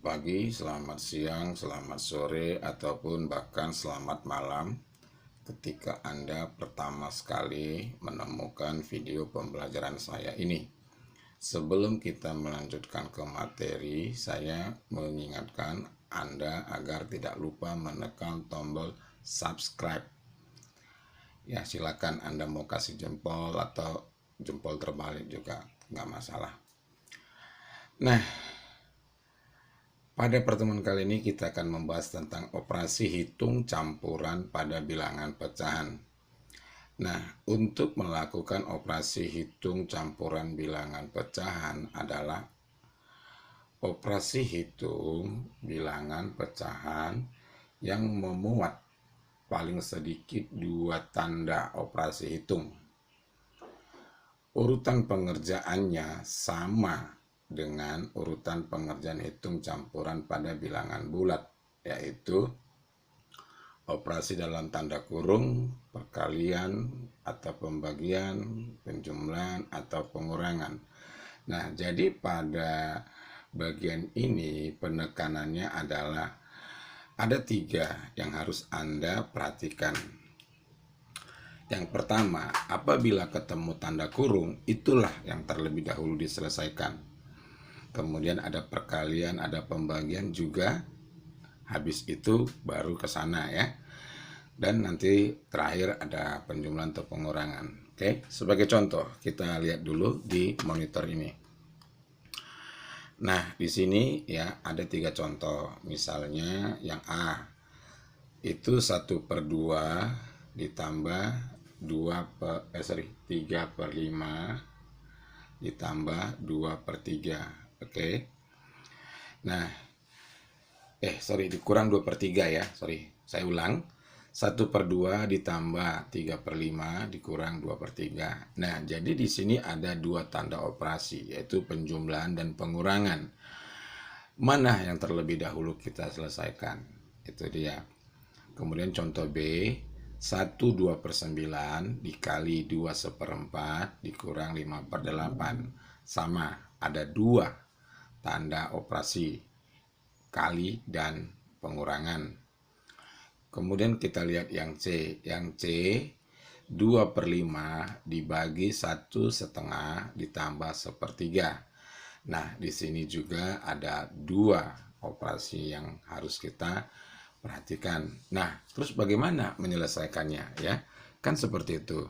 pagi, selamat siang, selamat sore, ataupun bahkan selamat malam ketika Anda pertama sekali menemukan video pembelajaran saya ini. Sebelum kita melanjutkan ke materi, saya mengingatkan Anda agar tidak lupa menekan tombol subscribe. Ya, silakan Anda mau kasih jempol atau jempol terbalik juga, nggak masalah. Nah, pada pertemuan kali ini kita akan membahas tentang operasi hitung campuran pada bilangan pecahan. Nah, untuk melakukan operasi hitung campuran bilangan pecahan adalah operasi hitung bilangan pecahan yang memuat paling sedikit 2 tanda operasi hitung. Urutan pengerjaannya sama dengan urutan pengerjaan hitung campuran pada bilangan bulat, yaitu operasi dalam tanda kurung, perkalian atau pembagian, penjumlahan atau pengurangan. Nah, jadi pada bagian ini penekanannya adalah ada 3 yang harus Anda perhatikan. Yang pertama, apabila ketemu tanda kurung, itulah yang terlebih dahulu diselesaikan. Kemudian ada perkalian, ada pembagian juga. Habis itu baru ke sana ya. Dan nanti terakhir ada penjumlahan atau pengurangan. Oke, sebagai contoh kita lihat dulu di monitor ini. Nah, di sini ya ada 3 contoh. Misalnya yang A itu 1/2 ditambah 3/5 ditambah 2/3. Oke. Nah, dikurang 2/3 ya. Saya ulang. 1/2 ditambah 3/5 dikurang 2/3. Nah, jadi di sini ada 2 tanda operasi, yaitu penjumlahan dan pengurangan. Mana yang terlebih dahulu kita selesaikan? Itu dia. Kemudian contoh B, 1/2/9 dikali 2/4 dikurang 5/8. Sama, ada 2 tanda operasi, kali dan pengurangan. Kemudian kita lihat yang C. Yang C, 2/5 dibagi 1/2 ditambah 1/3. Nah, di sini juga ada 2 operasi yang harus kita perhatikan. Nah, terus bagaimana menyelesaikannya ya? Kan seperti itu.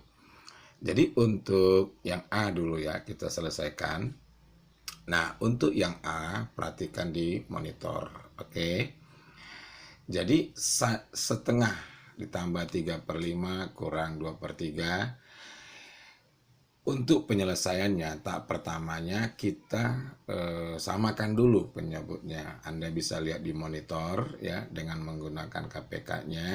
Jadi untuk yang A dulu ya kita selesaikan. Nah, untuk yang A perhatikan di monitor. Oke. Jadi setengah ditambah 3/5 kurang 2/3. Untuk penyelesaiannya, tahap pertamanya kita samakan dulu penyebutnya. Anda bisa lihat di monitor ya dengan menggunakan KPK-nya.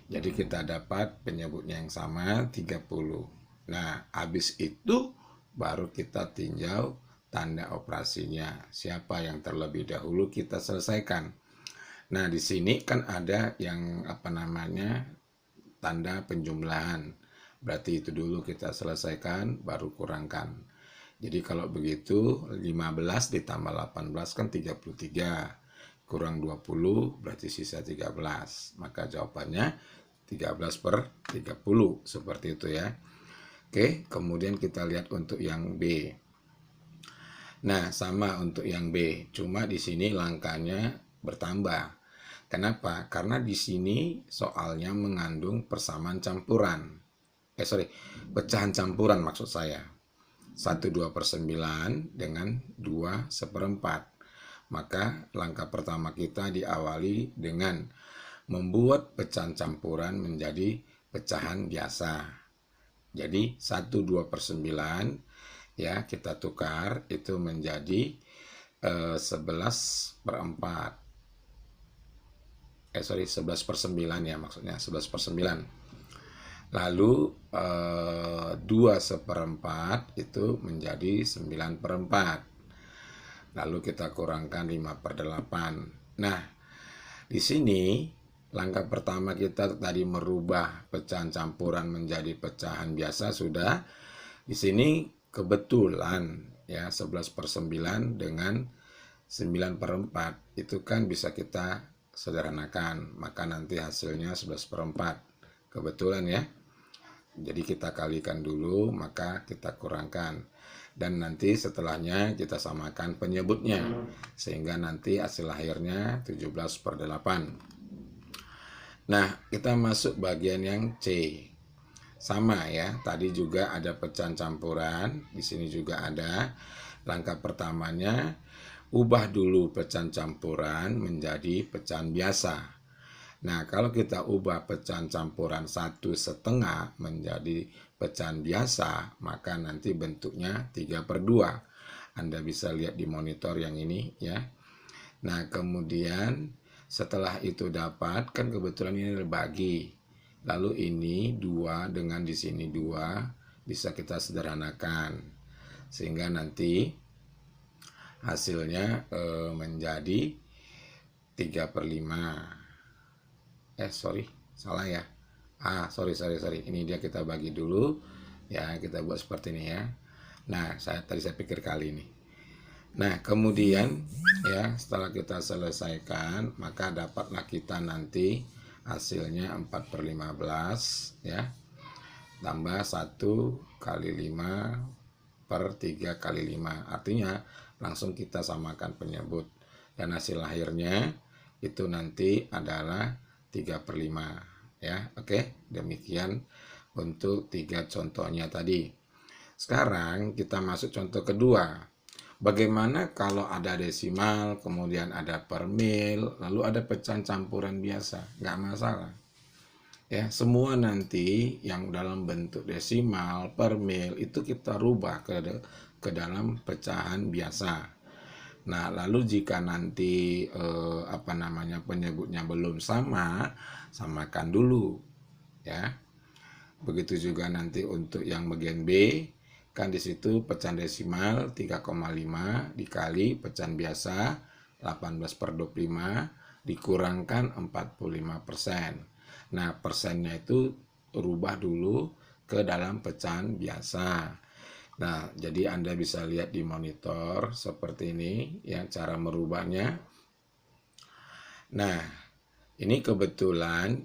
Jadi kita dapat penyebutnya yang sama 30. Nah, habis itu baru kita tinjau tanda operasinya. Siapa yang terlebih dahulu kita selesaikan. Nah, di sini kan ada yang tanda penjumlahan. Berarti itu dulu kita selesaikan, baru kurangkan. Jadi kalau begitu, 15 ditambah 18 kan 33. Kurang 20 berarti sisa 13. Maka jawabannya 13/30. Seperti itu ya. Oke, kemudian kita lihat untuk yang B. Nah, sama untuk yang B. Cuma di sini langkahnya bertambah. Kenapa? Karena di sini soalnya mengandung persamaan campuran. Pecahan campuran maksud saya. 1/2/9 dengan 2/4. Maka langkah pertama kita diawali dengan membuat pecahan campuran menjadi pecahan biasa. Jadi 1/2/9 ya kita tukar itu menjadi 11/4. 11/9 ya maksudnya 11/9. Lalu 2/4 itu menjadi 9/4. Lalu kita kurangkan 5/8. Nah, di sini langkah pertama kita tadi merubah pecahan campuran menjadi pecahan biasa sudah. Di sini kebetulan ya 11/9 dengan 9/4 itu kan bisa kita sederhanakan, maka nanti hasilnya 11/4. Kebetulan ya. Jadi kita kalikan dulu, maka kita kurangkan. Dan nanti setelahnya kita samakan penyebutnya. Sehingga nanti hasil akhirnya 17/8. Nah, kita masuk bagian yang C. Sama ya, tadi juga ada pecahan campuran, di sini juga ada. Langkah pertamanya, ubah dulu pecahan campuran menjadi pecahan biasa. Nah, kalau kita ubah pecahan campuran 1/2 menjadi pecahan biasa, maka nanti bentuknya 3/2. Anda bisa lihat di monitor yang ini ya. Nah, kemudian setelah itu dapat, kan kebetulan ini terbagi. Lalu ini 2 dengan di sini 2 bisa kita sederhanakan. Sehingga nanti hasilnya menjadi 3/5. Salah ya. Sorry. Ini dia, kita bagi dulu. Ya, kita buat seperti ini ya. Nah, saya pikir kali ini. Nah, kemudian ya, setelah kita selesaikan, maka dapatlah kita nanti hasilnya 4/15 ya. Tambah 1 kali 5 per 3 kali 5. Artinya langsung kita samakan penyebut. Dan hasil akhirnya itu nanti adalah 3/5 ya. Oke, demikian untuk 3 contohnya tadi. Sekarang kita masuk contoh kedua. Bagaimana kalau ada desimal, kemudian ada per mil, lalu ada pecahan campuran biasa? Nggak masalah. Ya, semua nanti yang dalam bentuk desimal, per mil, itu kita rubah ke dalam pecahan biasa. Nah, lalu jika nanti penyebutnya belum sama, samakan dulu ya. Begitu juga nanti untuk yang bagian B, kan di situ pecahan desimal 3,5 dikali pecahan biasa 18/25 dikurangkan 45%. Nah, persennya itu rubah dulu ke dalam pecahan biasa. Nah, jadi Anda bisa lihat di monitor seperti ini ya cara merubahnya. Nah, ini kebetulan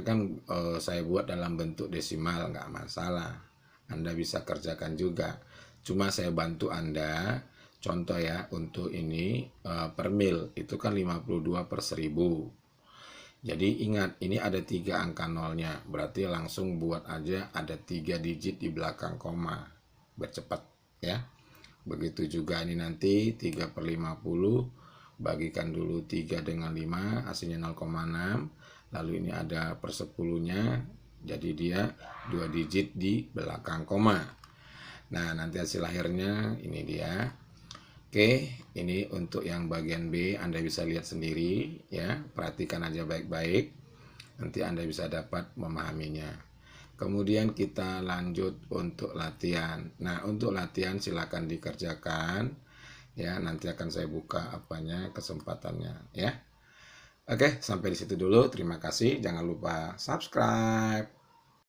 kan saya buat dalam bentuk desimal, nggak masalah. Anda bisa kerjakan juga. Cuma saya bantu Anda, contoh ya, untuk ini per mil, itu kan 52/1000. Jadi ingat, ini ada 3 angka nolnya, berarti langsung buat aja ada 3 digit di belakang koma. Bercepat ya. Begitu juga ini nanti 3/50, bagikan dulu 3 dengan 5, hasilnya 0,6. Lalu ini ada per 10-nya, jadi dia 2 digit di belakang koma. Nah, nanti hasil akhirnya ini dia. Oke, ini untuk yang bagian B, Anda bisa lihat sendiri ya, perhatikan aja baik-baik, nanti Anda bisa dapat memahaminya. Kemudian kita lanjut untuk latihan. Nah, untuk latihan silakan dikerjakan ya, nanti akan saya buka kesempatannya ya. Oke, sampai di situ dulu. Terima kasih. Jangan lupa subscribe.